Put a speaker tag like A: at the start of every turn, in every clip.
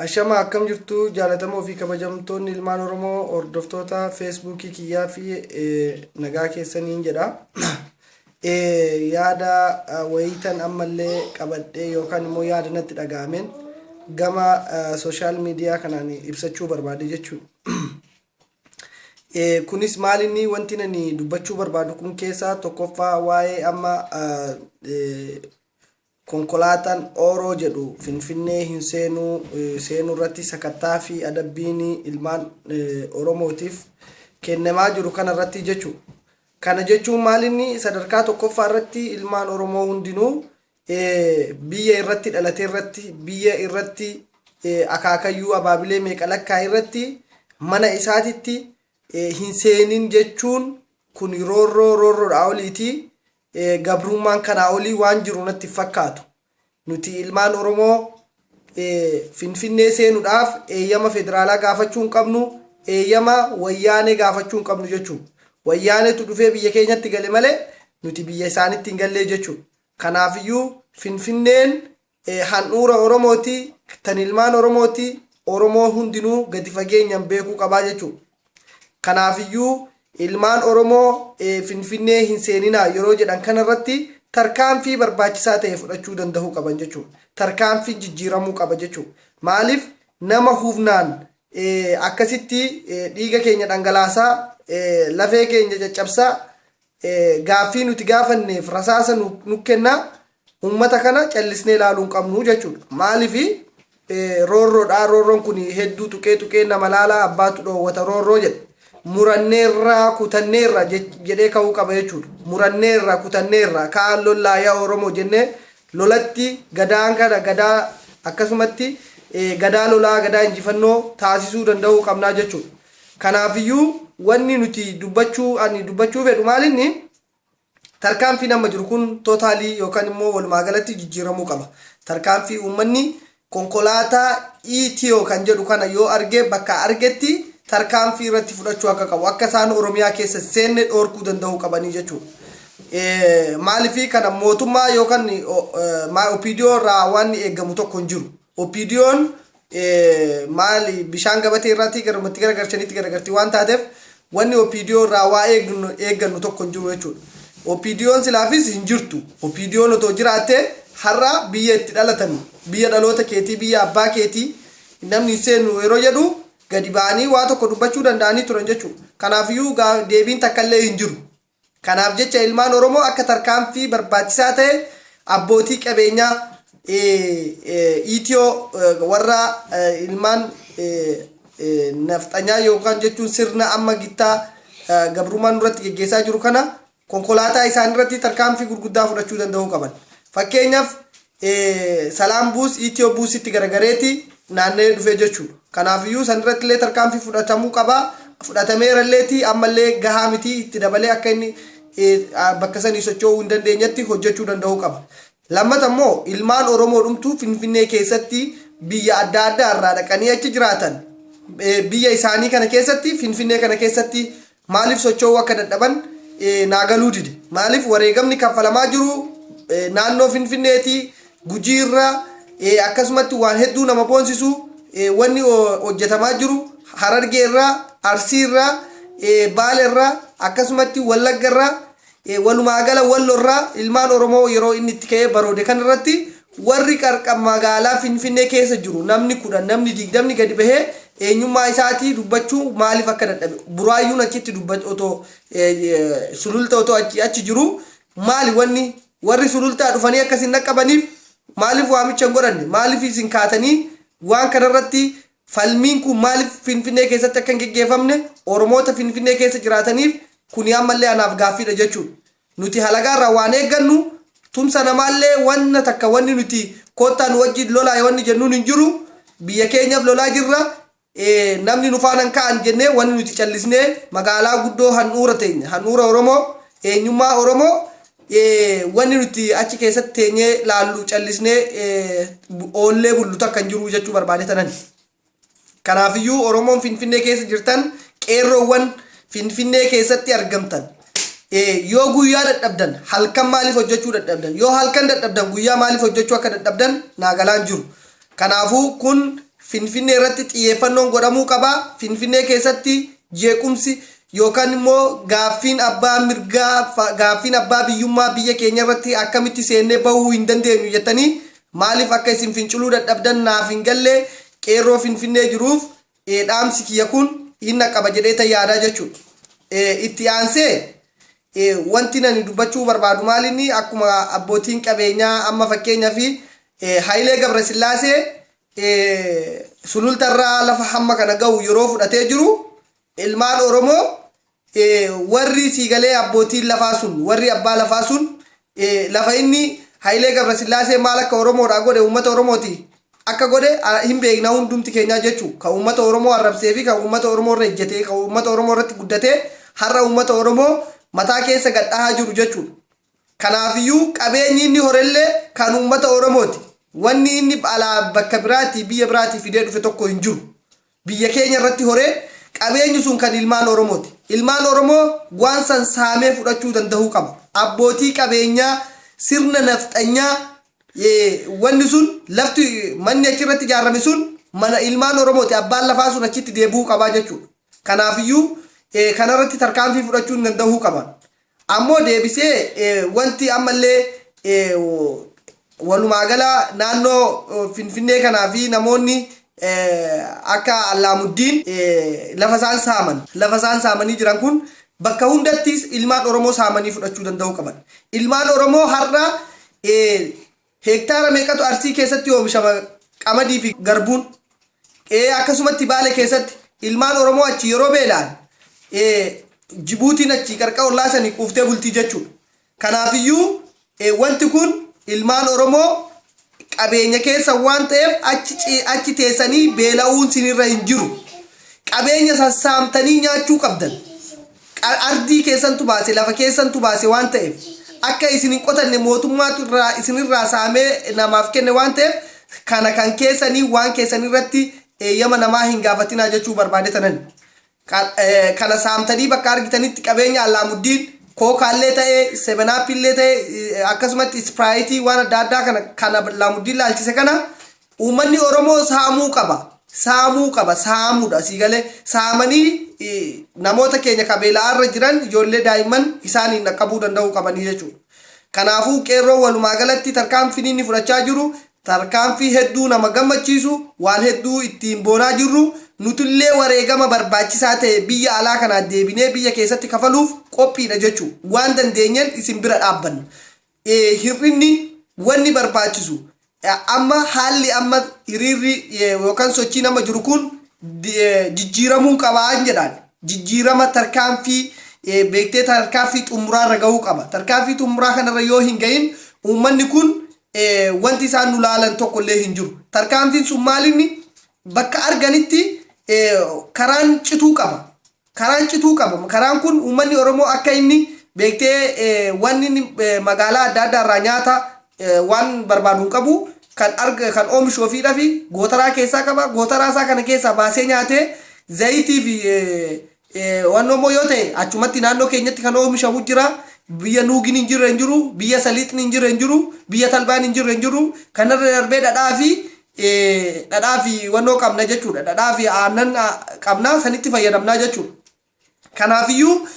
A: Ashama akkam jirtu jaalatamoo fi kabajamtoonni ilmaan Oromoo hordoftoota Facebook kiyyaa fi nagaa keessaniin jedha. Yaada wayitan ammallee qabadhee yookaan immoo yaada natti dhaga'ameen gama social media kanaan ibsachuu barbaade jechuudha. Kunis maalinni wanti nani dubbachuu barbaadu kun keessaa tokkoffaa waa'ee amma konkolaataan Oroo jedhu Finfinnee hin seenuu irratti sakattaa fi adabbiin ilmaan Oromootiif kennamaa jiru kana irratti jechuudha. Kana jechuun maalinni sadarkaa tokkoffaa irratti ilmaan Oromoo hundinuu biyya irratti dhalatee irratti biyya irratti akaakayyuu abaabilee meeqalakkaa irratti mana isaatitti hin seenin jechuun kun roorroodhaa oliiti. Gabrummaan kanaa olii waan jiru natti fakkaatu. Nuti ilmaan Oromoo Finfinnee seenuudhaaf eeyyama federaalaa gaafachuu hin qabnu, eeyyama wayyaanee gaafachuu hin qabnu jechuudha. Wayyaaneetu dhufee biyya keenyatti gale malee nuti biyya isaanitti hin gallee jechuudha. Kanaafiyyuu Finfinneen handhuura Oromooti, tan ilmaan Oromooti, Oromoo hundinuu gadi fageenyaan beekuu qabaa jechuudha. Kanaafiyyuu ilmaan Oromoo Finfinnee hin seeninaa yeroo jedhan kanarratti tarkaanfii barbaachisaa ta'e fudhachuu danda'uu qaban jechuudha. Tarkaanfii jijjiiramuu qaba jechuudha. Maaliif nama hufnaan akkasitti dhiiga keenya dhangalaasaa lafee keenya caccabsaa gaaffii nuti gaafanneef rasaasa nu kennaa uummata kana callisnee ilaaluu hin qabnu jechuudha. Maaliif roorroodhaa, roorroon kun hedduu tuqee nama laalaa abbaatu dhoowwata roorroo jedhe. Muranneerraa kutanneerra jedhee ka'uu qaba jechuudha. Muranneerra kutanneerra kaan lollaa yaa Oromoo jennee lolatti gadaan kana gadaa akkasumatti gadaa lolaa gadaa injifannoo taasisuu danda'uu qabnaa jechuudha. Kanaafiyyuu wanni nuti dubbachuu fedhu maalinni tarkaanfii nama jiru kun tootaalii yookaan immoo walumaa galatti jijjiiramuu qaba. Tarkaanfii uummanni konkolaataa ETO kan jedhu kana yoo argee bakka argetti tarkaanfii irratti fudhachuu akka qabu, akka isaan Oromiyaa keessa seenne dhoorkuu danda'uu qabanii jechuudha. Maaliif kana mootummaa yookaan OPDO irraa waan eegamu tokko hin jiru. OPDO'n maali bishaan gabatee irratti garumatti garagarchanitti garagarti waan taateef wanni OPDO irraa waa eeggannu tokko hin jiru jechuudha. OPDO'n silaafis hin jirtu. OPDO'n otoo jiraattee har'a biyya itti dhalatan, biyya dhaloota keetii, biyya abbaa keetii namni seenu yeroo jedhu gadi ba'anii waa tokko dubbachuu danda'anii turan jechuudha. Kanaafiyyuu deebiin takkallee hin jiru. Kanaaf jecha ilmaan Oromoo akka tarkaanfii barbaachisaa ta'e abbootii qabeenyaa ETO warra ilmaan nafxanyaa yookaan jechuun sirna amma gittaa gabrummaan irratti geggeessaa jiru kana konkolaataa isaan irratti tarkaanfii gurguddaa fudhachuu danda'uu qaban. Fakkeenyaaf Salaam buus ETO buusitti garagareeti naannee dhufee jechuudha. Kanaafiyyuu sanirratti illee tarkaanfii fudhatamuu qaba. Fudhatameeralleeti ammallee gahaa miti itti dabalee akka inni bakka sanii socho'uu hin dandeenyetti hojjechuu danda'uu qaba. Lammata immoo ilmaan Oromoo dhumtuu Finfinnee keessatti biyya adda addaa irraa dhaqanii achi jiraatan biyya isaanii kana keessatti Finfinnee kana keessatti maaliif socho'uu akka dadhaban naagaluu dide. Maaliif wareegamni kaffalamaa jiru naannoo Finfinneeti Gujii irraa akkasumatti waan hedduu nama boonsisu wanni hojjetamaa jiru Harargee irraa, Arsii irraa, Baale irraa akkasumatti Wallagga irraa walumaa gala Walloo irraa ilmaan Oromoo yeroo inni itti ka'ee baroode kan irratti warri qarqara magaalaa Finfinnee keessa jiru namni 10 namni 20 gadi bahee eenyummaa isaatii dubbachuu maaliif akka dadhabe buraayyuun achitti dubbatu otoo sululta otoo achi jiru maali wanni warri sulultaa dhufanii akkasiin naqqabaniif maaliif waamicha hin godhanne maaliif isin kaatanii waan kanarratti falmiin kun maaliif Finfinnee keessatti akka hin geggeeffamne Oromoota Finfinnee keessa jiraataniif kun ammallee anaaf gaaffiidha jechuudha. Nuti halagaarraa waan eeggannu tumsa namaallee wanna takka wanni nuti koottaan wajjin lolaa wanni jennuun hin jiru biyya keenyaaf lolaa jirra namni nu faana ka'an jennee wanni nuti callisnee magaalaa guddoo handhuura teenya handhuura Oromoo eenyummaa Oromoo wanni nuti achi keessatti teenyee laallu callisnee oollee bullu takka hin jiru jechuu barbaadetanan. Kanaafiyyuu Oromoon Finfinnee keessa jirtan qeerroowwan Finfinnee keessatti argamtan yoo guyyaa dadhabdan halkan maaliif hojjechuu dadhabdan yoo halkan dadhabdan guyyaa maaliif hojjechuu akka dadhabdan naagalaan jiru. Kanaafuu kun Finfinnee irratti xiyyeeffannoon godhamuu qaba. Finfinnee keessatti jeequmsi yookaan immoo gaaffiin abbaa mirgaa gaaffiin abbaa biyyummaa biyya keenya irratti akkamitti seennee bahuu hin dandeenyu jettanii maaliif akka isin finciluu dadhabdan naaf hin galle qeerroo Finfinnee jiruuf dhaamsi kiyya kun hinna qaba jedhee yaadaa jechuudha. Itti aansee wanti nani dubbachuu barbaadu maalinni akkuma abbootiin qabeenyaa amma fakkeenyaa fi Hayilee Gabrasillaasee sulultarraa lafa hamma kana ga'u yeroo fudhatee jiru ilmaan Oromoo warri siigalee abbootiin lafaa sun warri abbaa lafaa sun lafa inni Hayilee Gabrasillaasee maal akka Oromoodhaa godhe uummata Oromooti akka godhe hin beekna hundumti keenyaa jechuu ka uummata Oromoo arrabsee fi ka uummata Oromoo irra ejjetee ka uummata Oromoo irratti guddatee har'a uummata Oromoo mataa keessa gadhaa jiru jechuudha. Kanaafiyyuu qabeenyi inni horellee kan uummata Oromooti. Wanni inni alaa bakka biraati biyya biraati fidee dhufe tokko hin jiru. Biyya keenya irratti horee qabeenyi sun kan ilmaan Oromooti. Ilmaan Oromoo waan san saamee fudhachuu danda'uu qaba. Abbootii qabeenyaa sirna nafxanyaa wanni sun lafti manni achirratti ijaarame sun mana ilmaan Oromooti. Abbaan lafaa sun achitti deebi'uu qabaa jechuudha. Kanaafiyyuu kanarratti tarkaanfii fudhachuu hin danda'uu qaba. Ammoo deebisee wanti ammallee walumaa gala naannoo Finfinnee kanaa fi namoonni akka Allaamuddin lafa isaan saamanii jiran kun bakka hundattis ilmaan Oromoo saamanii fudhachuu danda'uu qaban. Ilmaan Oromoo har'a hektaara meeqatu Arsii keessatti oomishama qamadii fi garbuun akkasumatti Baale keessatti ilmaan Oromoo achi yeroo beelaan Jibuutiin achi qarqara ollaasanii quuftee bultii jechuudha. Kanaafiyyuu wanti kun ilmaan Oromoo qabeenya keessa waan ta'eef achi teessanii beela'uun sinirra hin jiru. Qabeenya sassaamtanii nyaachuu qabdan. Ardii keessantu baase lafa keessantu baase waan ta'eef akka isin hin qotanne mootummaatu isinirraa saamee namaaf kenne waan ta'eef kana kan keessanii waan keessanirratti eeyyama namaa hin gaafatinaa jechuu barbaade tanan. Kana saamtanii bakka argitanitti qabeenya Allaamuddin kookaallee ta'ee sebenaappillee ta'ee akkasumatti Spraayitii waan adda addaa kana Allaamuddin laalchise kana uummanni Oromoo saamuu qaba saamuudha siigalee saamanii namoota keenya kabeelaa irra jiran ijoollee daa'imman isaaniin dhaqqabuu danda'uu qabanii jechuudha. Kanaafuu qeerroo walumaa galatti tarkaanfiin inni fudhachaa jiru tarkaanfii hedduu nama gammachiisu waan hedduu ittiin boonaa jirru nutullee wareegama barbaachisaa ta'e biyya alaa kanaa deebinee biyya keessatti kafaluuf qophiidha jechuudha. Waan dandeenyen isin bira dhaabbanna. Hir'inni wanni barbaachisu amma haalli amma hiriirri yookaan sochii nama jiru kun jijjiiramuu qabaa jedhaan. Jijjiirama tarkaanfii beektee tarkaanfii xumuraa irra gahuu qaba. Tarkaanfii xumuraa kanarra yoo hin gahin uummanni kun wanti isaan nu laalan tokkollee hin jiru. Tarkaanfiin sun maalinni bakka arganitti karaan cituu qaba. Karaan kun uummanni Oromoo akka inni beektee wanni magaalaa adda addaa irraa nyaata waan barbaadu hin qabu kan oomishu ofiidhaa fi gootaraa keessaa qaba. Gootaraa isaa kana keessaa baasee nyaatee zayitii fi wannoommoo yoo ta'e achumatti naannoo keenyatti kan oomishamu jira. Biyya nuugin hin jirre hin jiru, biyya saliixni hin jirre hin jiru, biyya talbaan hin jirre hin jiru. Kanarra darbee dhadhaa fi wannoo qabna jechuudha. Dhadhaa fi aannan qabna sanitti fayyadamna jechuudha. Kanaafiyyuu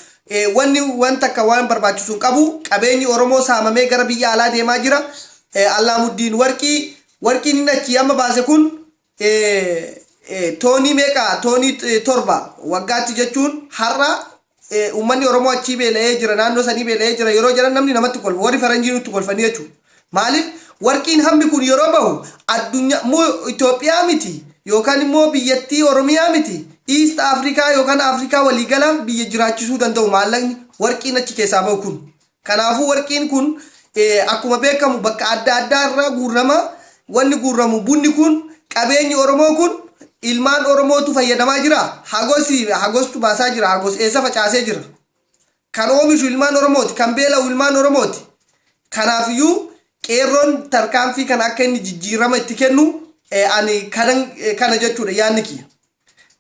A: wanta akka waan barbaachisu qabu qabeenyi Oromoo saamamee gara biyya alaa deemaa jira. Allaamuddin warqiin inni achi amma baase kun toonii meeqa? Toonii 7 waggaatti jechuun har'a uummanni Oromoo achi beela'ee jira naannoo sanii beela'ee jira yeroo jiran namni namatti kolfa warri faranjii nutti kolfanii jechuudha. Maaliif warqiin hammi kun yeroo bahu addunyaa moo Itoophiyaa miti yookaan immoo biyyattii Oromiyaa miti East Africa yookaan Afrikaa waliigala biyya jiraachisuu danda'u maallaqni warqiin achi keessaa bahu kun. Kanaafuu warqiin kun akkuma beekamu bakka adda addaa irraa guurrama wanni guurramu bunni kun qabeenyi Oromoo kun ilmaan Oromootu fayyadamaa jira. Hagostu baasaa jira. Hagos eessa facaasee jira. Kan oomishu ilmaan Oromooti. Kan beela'u ilmaan Oromooti. Kanaafiyyuu qeerroon tarkaanfii kan akka inni jijjiirama itti kennu ani kana jechuudha yaadni kiyya.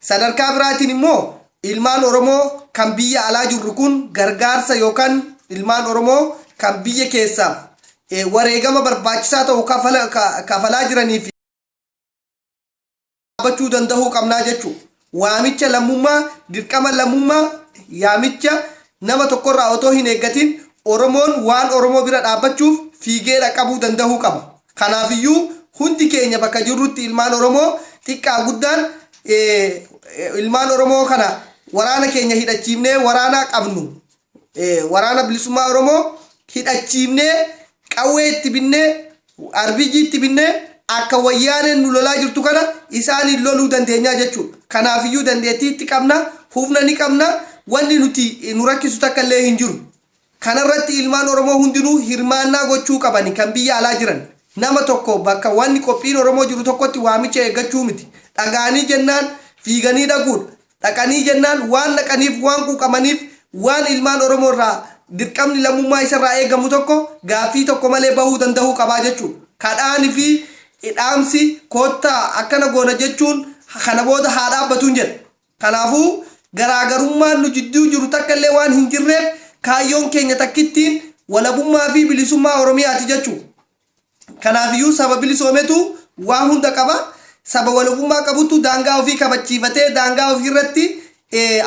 A: Sadarkaa biraatiin immoo ilmaan Oromoo kan biyya alaa jirru kun gargaarsa yookaan ilmaan Oromoo kan biyya keessaaf wareegama barbaachisaa ta'u kafalaa jiraniif dhaabbachuu danda'uu qabnaa jechuudha. Waamicha lammummaa dirqama lammummaa yaamicha nama tokkorraa otoo hin eeggatin Oromoon waan Oromoo bira dhaabbachuuf fiigee dhaqqabuu danda'uu qaba. Kanaafiyyuu hundi keenya bakka jirrutti ilmaan Oromoo xiqqaa guddaan ilmaan Oromoo kana waraana keenya hidhachiifnee waraana qabnu waraana bilisummaa Oromoo hidhachiifnee qawwee itti binnee arbijii itti binnee akka wayyaaneen nu lolaa jirtu kana isaaniin loluu dandeenya jechuudha. Kanaafiyyuu dandeettii itti qabna, humna ni qabna, wanni nuti nu rakkisu takka illee hin jiru. Kanarratti ilmaan Oromoo hundinuu hirmaannaa gochuu qabani kan biyya alaa jiran. Nama tokko bakka wanni qophiin Oromoo jiru tokkotti waamicha eeggachuu miti. Dhagaanii jennaan fiiganii dhaguudha. Dhaqanii jennaan waan dhaqaniif waan quuqamaniif waan ilmaan Oromoo irraa dirqamni lammummaa isarraa eegamu tokko gaaffii tokko malee bahuu danda'uu qabaa jechuudha. Kadhaanii fi dhaamsi koottaa akkana goona jechuun kana booda haa dhaabbatuun jedha. Kanaafuu garaagarummaan nu jidduu jiru takka illee waan hin jirreef kaayyoon keenya takkittiin walabummaa fi bilisummaa Oromiyaati jechuudha. Kanaafiyyuu saba bilisoometu waan hunda qaba. Saba walabummaa qabutu daangaa ofii kabachiifatee daangaa ofii irratti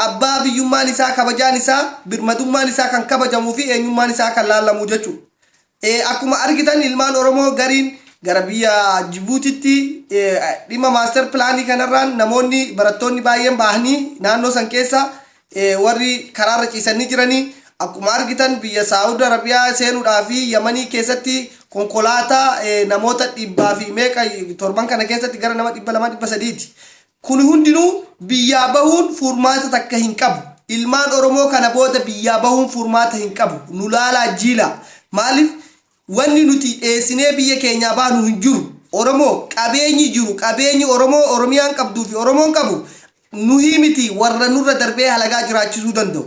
A: abbaa biyyummaan isaa kabajaan isaa birmadummaan isaa kan kabajamuu fi eenyummaan isaa kan laallamu jechuudha. Akkuma argitan ilmaan Oromoo gariin gara biyya Jibuutitti dhimma maaster pilaanii kanarraan namoonni barattoonni baay'een bahanii naannoo san keessa warri karaarra ciisanii jiranii akkuma argitan biyya Saawud Arabiyaa seenuudhaa fi Yamanii keessatti konkolaataa namoota 107 kana keessatti gara nama 200-300ti. Kun hundinuu biyyaa bahuun furmaata takka hin qabu. Ilmaan Oromoo kana booda biyyaa bahuun furmaata hin qabu. Nu laalaa jiila. Maaliif wanni nuti eessinee biyya keenyaa baanu hin jiru. Oromoo qabeenyi jiru. Qabeenyi Oromoo Oromiyaan qabduu fi Oromoon qabu nuhi miti warra nurra darbee halagaa jiraachisuu danda'u.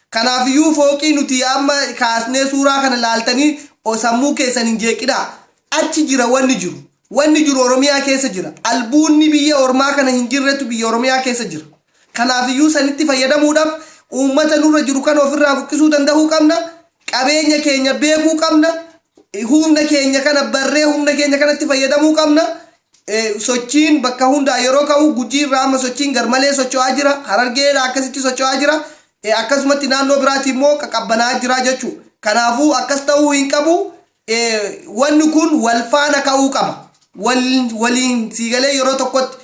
A: Kanaafiyyuu fooqii nuti amma kaasnee suuraa kana laaltanii sammuu keessan hin jeeqidhaa. Achi jira wanni jiru. Wanni jiru Oromiyaa keessa jira. Albuunni biyya Ormaa kana hin jirretu biyya Oromiyaa keessa jira. Kanaafiyyuu sanitti fayyadamuudhaaf uummata nurra jiru kana ofirraa buqqisuu danda'uu qabna. Qabeenya keenya beekuu qabna. Humna keenya kana barree humna keenya kanatti fayyadamuu qabna. Sochiin bakka hundaa yeroo ka'u Gujii irraa amma sochiin garmalee socho'aa jira. Harargeedha akkasitti socho'aa jira. Akkasumatti naannoo biraatti immoo qaqqabbanaa jira jechuudha. Kanaafuu akkas ta'uu hin qabu. Wanni kun wal faana ka'uu qaba. Waliin siigalee yeroo tokkotti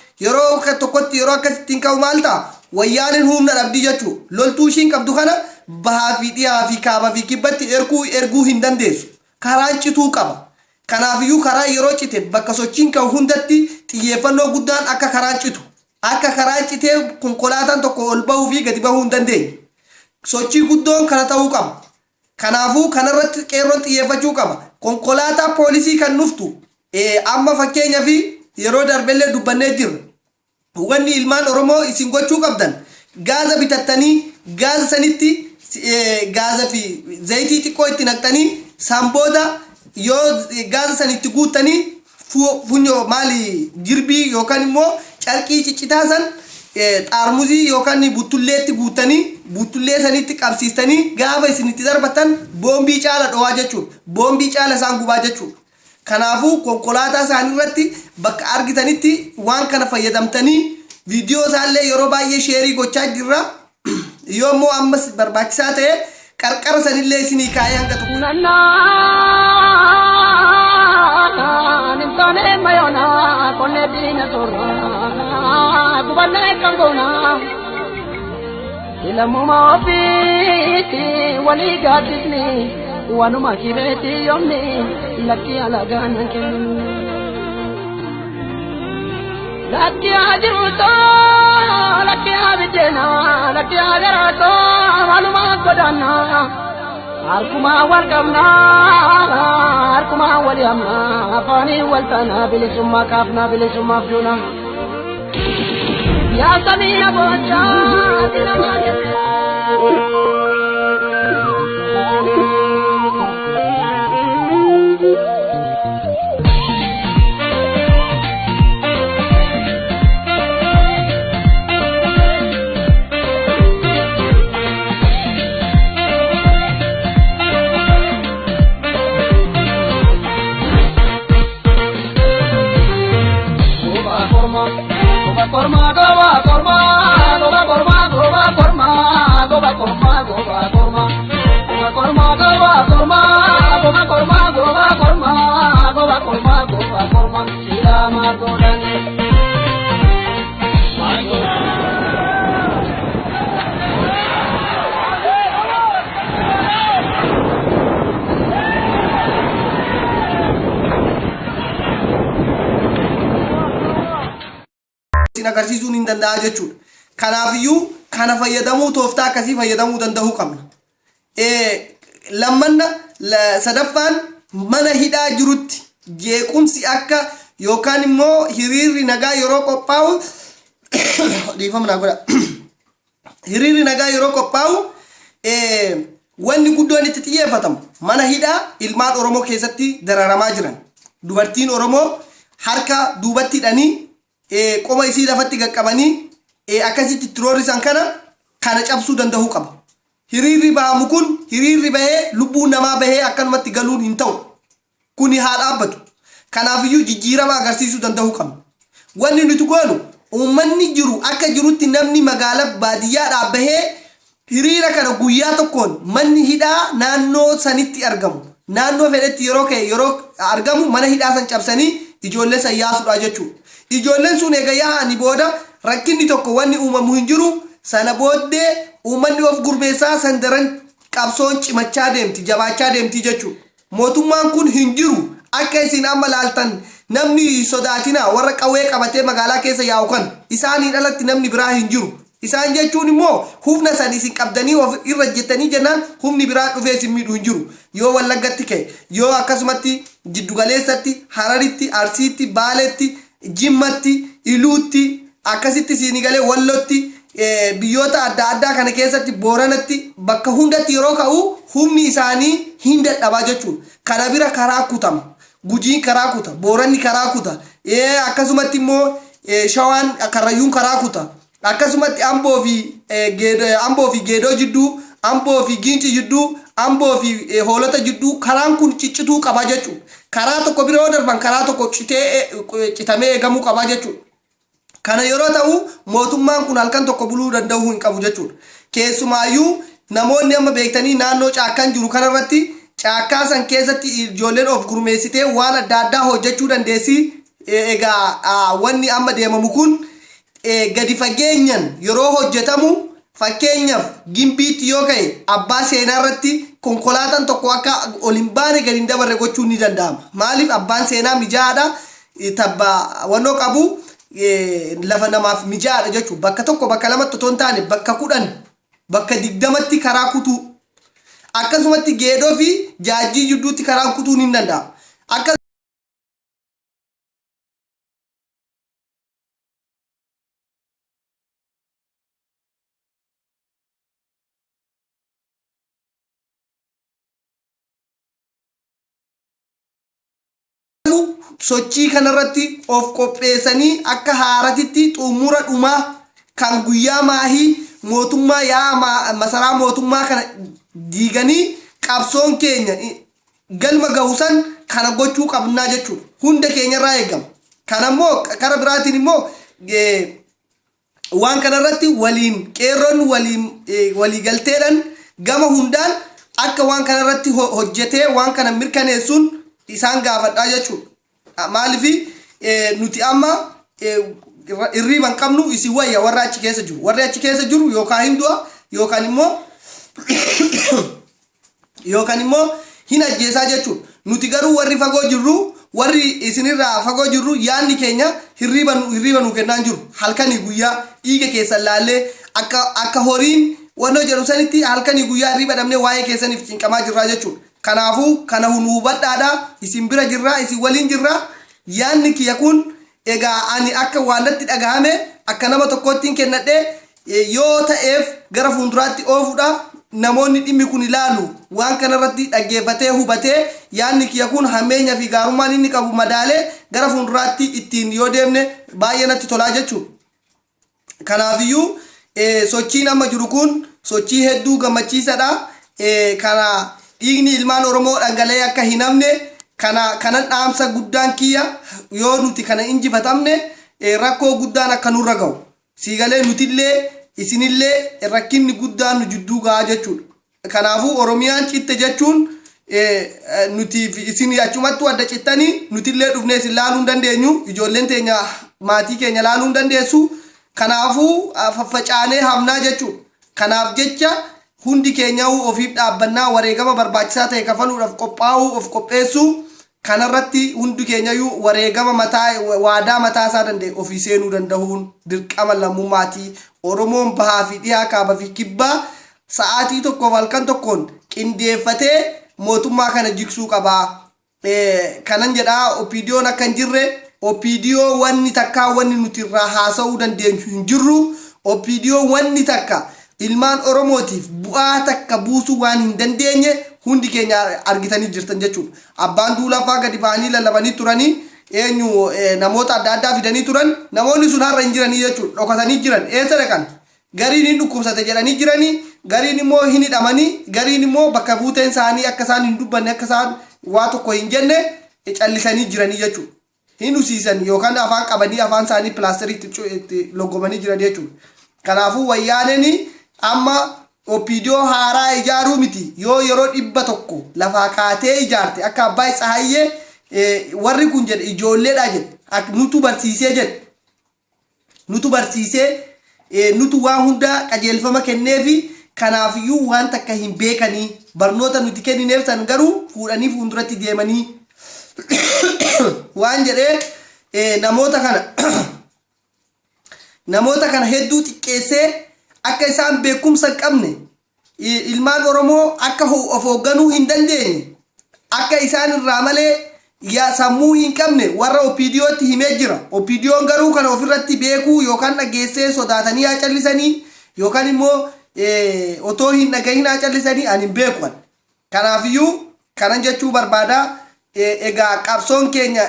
A: yeroo akkasittiin ka'u maal ta'a? Wayyaaniin humna dhabdi jechuudha. Loltuu ishiin qabdu kana bahaa fi dhiyaa fi kaabaa fi kibbatti erguu hin dandeessu. Karaan cituu qaba. Kanaafiyyuu karaa yeroo cite bakka sochiin ka'u hundatti xiyyeeffannoo guddaan akka karaan citu. Akka karaan citee konkolaataan tokko ol bahuu fi gadi bahuu hin dandeenye. Sochii guddoon kana ta'uu qaba. Kanaafuu kanarratti qeerroon xiyyeeffachuu qaba. Konkolaataa poolisii kan nuftu amma fakkeenyaa fi yeroo darbellee dubbannee jirra. Wanni ilmaan Oromoo isin gochuu qabdan gaaza bitattanii gaaza sanitti gaaza fi zayitii xiqqoo itti naqxanii sanbooda yoo gaaza sanitti guuttanii funyoo maali jirbii yookaan immoo carqii ciccitaa san xaarmuzii yookaan buttulleetti guuttanii buttullee sanitti qabsiistanii gaafa isinitti darbatan boombii caala dhowaa jechuudha. Boombii caala isaan gubaa jechuudha. Kanaafuu konkolaataa isaanii irratti bakka argitanitti waan kana fayyadamtanii viidiyoo isaallee yeroo baay'ee sheerii gochaa jirra. Yoo immoo ammas barbaachisaa ta'e qarqara sanillee isinii kaayee hanga tokko.
B: Ilammuma ofiitti walii gaaddisni wanuma kireetti yoomni lakki alagaan kennu. Lakki ajiruutoo lakki abiddeena lakki agaraatoo waluma godaannaa harkuma wal qabnaa harkuma wal yaamnaa afaanii wal taanaa bilisummaa kaafnaa bilisummaaf duuna. Ya Samina Bocha, korma goba korma sila magodane
A: agarsiisuun hin danda'a jechuudha. Kanaafiyyuu kana fayyadamuu tooftaa akkasii fayyadamuu danda'uu qabna. Lammanna sadaffaan mana hidhaa jirutti jeequmsi akka yookaan immoo hiriirri nagaa yeroo qophaa'u dhiifamna godha. Hiriirri nagaa yeroo qophaa'u wanni guddoon itti xiyyeeffatamu mana hidhaa ilmaan Oromoo keessatti dararamaa jiran. Dubartiin Oromoo harka duubatti hidhanii qoma isii lafatti qaqqabanii akkasitti tiroorisan kana cabsuu danda'uu qaba. Hiriirri bahamu kun hiriirri bahee lubbuun namaa bahee akkanumatti galuun hin ta'u. Kuni haa dhaabbatu. Kanaafiyyuu jijjiirama agarsiisuu danda'uu qabna. Wanni nuti goonu uummanni jiru akka jirutti namni magaalaa baadiyyaadhaa bahee hiriira kana guyyaa tokkoon manni hidhaa naannoo sanitti argamu. Naannoo fedhetti yeroo ka'e yeroo argamu mana hidhaa san cabsanii ijoollee san yaasuudha jechuudha. Ijoolleen sun eega yaa'anii booda rakkinni tokko wanni uumamu hin jiru sana booddee uummanni of gurmeessaa san daran qabsoon cimachaa deemti jabaachaa deemti jechuudha. Mootummaan kun hin jiru akka isin amma laaltan namni sodaatina warra qawwee qabatee magaalaa keessa yaa'u kan isaaniin alatti namni biraa hin jiru. Isaan jechuun immoo humna san isin qabdanii of irra jettanii jennaan humni biraa dhufee isin miidhu hin jiru. Yoo Wallaggatti ka'e yoo akkasumatti Jiddugaleessatti Hararitti Arsiitti Baaleetti Jimmatti Iluutti akkasitti Siinigalee Wallotti biyyoota adda addaa kana keessatti Booranatti bakka hundatti yeroo ka'u humni isaanii hin dadhabaa jechuudha. Kana bira karaa kutama. Gujiin karaa kuta. Booranni karaa kuta. Akkasumatti immoo Shawaan Karrayyuun karaa kuta. Akkasumatti Amboo fi Geedoo jidduu, Amboo fi Giinci jidduu, Amboo fi Hoolota jidduu karaan kun ciccituu qaba jechuudha. Karaa tokko bira yoo darban karaa tokko citamee eegamuu qaba jechuudha. Kana yeroo ta'u mootummaan kun halkan tokko buluu danda'uu hin qabu jechuudha. Keessumaayyuu namoonni amma beektanii naannoo caakkaan jiru kanarratti caakkaa san keessatti ijoolleen of gurmeessitee waan adda addaa hojjechuu dandeessi. Egaa wanni amma deemamu kun gadi fageenyan yeroo hojjetamu fakkeenyaaf gimbiitti yoo ka'e abbaa seenaa irratti konkolaataan tokko akka ol hin baane gadi hin dabarre gochuun ni danda'ama. Maaliif abbaan seenaa mijaa'aadha tabba wannoo qabu lafa namaaf mijaa'aadha jechuudha. Bakka tokko bakka lamatti otoo hin taane bakka 10 bakka 20tti karaa kutuu akkasumatti Geedoo fi Jaajjii jidduutti karaan kutuun hin danda'ama. Sochii kanarratti of qopheessanii akka haaratitti xumura dhumaa kan guyyaa maahii mootummaa yaa masaraa mootummaa kana diiganii qabsoon keenya galma gahusan kana gochuu qabnaa jechuudha. Hunda keenyarraa eegama. Kanammoo kara biraatiin immoo waan kanarratti waliin qeerroon walii galteedhaan gama hundaan akka waan kanarratti hojjetee waan kana mirkaneessuun isaan gaafadhaa jechuudha. Maalifi nuti amma irriban qabnu isi wayya warra achi keessa jiru. Warra achi keessa jiru yookaan hin du'a yookaan immoo hin ajjeesaa jechuudha. Nuti garuu warri fagoo jirru warri isinirraa fagoo jirru yaanni keenya hirriban nu kennaan jiru. Halkanii guyyaa dhiiga keessan laallee akka horiin wannoo jedhu sanitti halkanii guyyaa hirriba dhabnee waa'ee keessaniif cinqamaa jirraa jechuudha. Kanaafuu kana hubadhaadha isin bira jirraa isin waliin jirraa yaanni kiyya kun egaa ani akka waanatti dhagahame akka nama tokkotti kennadhee yoo ta'eef gara fuulduraatti oofuudha namoonni dhimmi kun ilaalu waan kanarratti dhaggeeffatee hubatee yaanni kiyya kun hammeenya fi gaarummaan inni qabu madaalee gara fuulduraatti ittiin yoo deemne baay'ee natti tolaa jechuudha. Kanaafiyyuu sochiin amma jiru kun sochii hedduu gammachiisaadha. Kana dhiigni ilmaan Oromoo dhangala'ee akka hin hafne kanan dhaamsa guddaan kiyya yoo nuti kana injifatamne rakkoo guddaan akka nurra ga'u siigalee nutillee isinillee rakkinni guddaan nu jidduu gahaa jechuudha. Kanaafuu Oromiyaan citte jechuun nuti isin achumatti adda cittanii nutillee dhufnee isin laaluu hin dandeenyu, ijoolleen teenya maatii keenya laaluu hin dandeessu. Kanaafuu faffacaanee hamnaa jechuudha. Kanaaf jecha hundi keenya ofiif dhaabbannaa wareegama barbaachisaa ta'e kafaluudhaaf qophaa'uu of qopheessuu. Kanarratti hundi keenya wareegama mataa waadaa mataa isaa danda'e ofii seenuu danda'uun dirqama lammummaati. Oromoon bahaa fi dhihaa kaabaa fi kibbaa sa'aatii tokko halkan tokkoon qindeeffatee mootummaa kana jigsuu qaba. Kanan jedhaa OPDO'n akka hin jirre OPDO wanni takka wanni nuti irraa haasa'uu dandeenyu hin jirru. OPDO wanni takka ilmaan Oromootiif bu'aa takka buusuu waan hin dandeenye hundi keenya argitanii jirtan jechuudha. Abbaan duulafaa gadi ba'anii lallabanii turanii eenyu namoota adda addaa fidanii turan namoonni sun har'a hin jiranii jechuudha. Dhokatanii jiran eessa dhaqan? Gariin hin dhukkubsate jedhanii jiranii, gariin immoo hin hidhamanii, gariin immoo bakka buuteen isaanii akka isaan hin dubbanne akka isaan waa tokko hin jenne callisanii jiranii jechuudha. Hin usiisan yookaan afaan qabanii afaan isaanii pilaastariitti loggomanii jiran jechuudha. Kanaafuu wayyaaneen amma OPDO haaraa ijaaruu miti yoo yeroo 100 lafaa kaatee ijaarte akka Abbaay Tsahayyee warri kun jedhe ijoolleedha jedhe nutu barsiisee jedhe nutu barsiisee nutu waan hunda qajeelfama kenneefi kanaafiyyuu waan takka hin beekanii barnoota nuti kennineef san garuu fuudhanii fuulduratti deemanii waan jedhee namoota kana hedduu xiqqeessee akka isaan beekumsa hin qabne ilmaan Oromoo akka of hoogganuu hin dandeenye akka isaan irraa malee sammuu hin qabne warra OPDO'tti himee jira. OPDO'n garuu kana ofirratti beekuu yookaan dhageessee sodaatanii haa callisanii yookaan immoo otoo hin dhagahin haa callisanii ani hin beeku. Kanaafiyyuu kanan jechuu barbaada. Egaa qabsoon keenya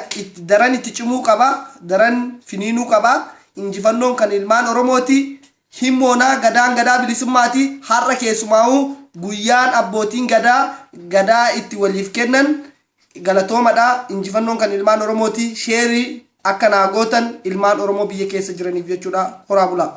A: daran itti cimuu qaba, daran finiinuu qaba. Injifannoon kan ilmaan Oromooti. Himmoonaa gadaan gadaa bilisummaati. Har'a keessumaa'uu guyyaan abbootiin gadaa itti waliif kennan galatoomadha. Injifannoon kan ilmaan Oromooti. Sheerii akka naa gootan ilmaan Oromoo biyya keessa jiraniif jechuudha. Horaa bulaa.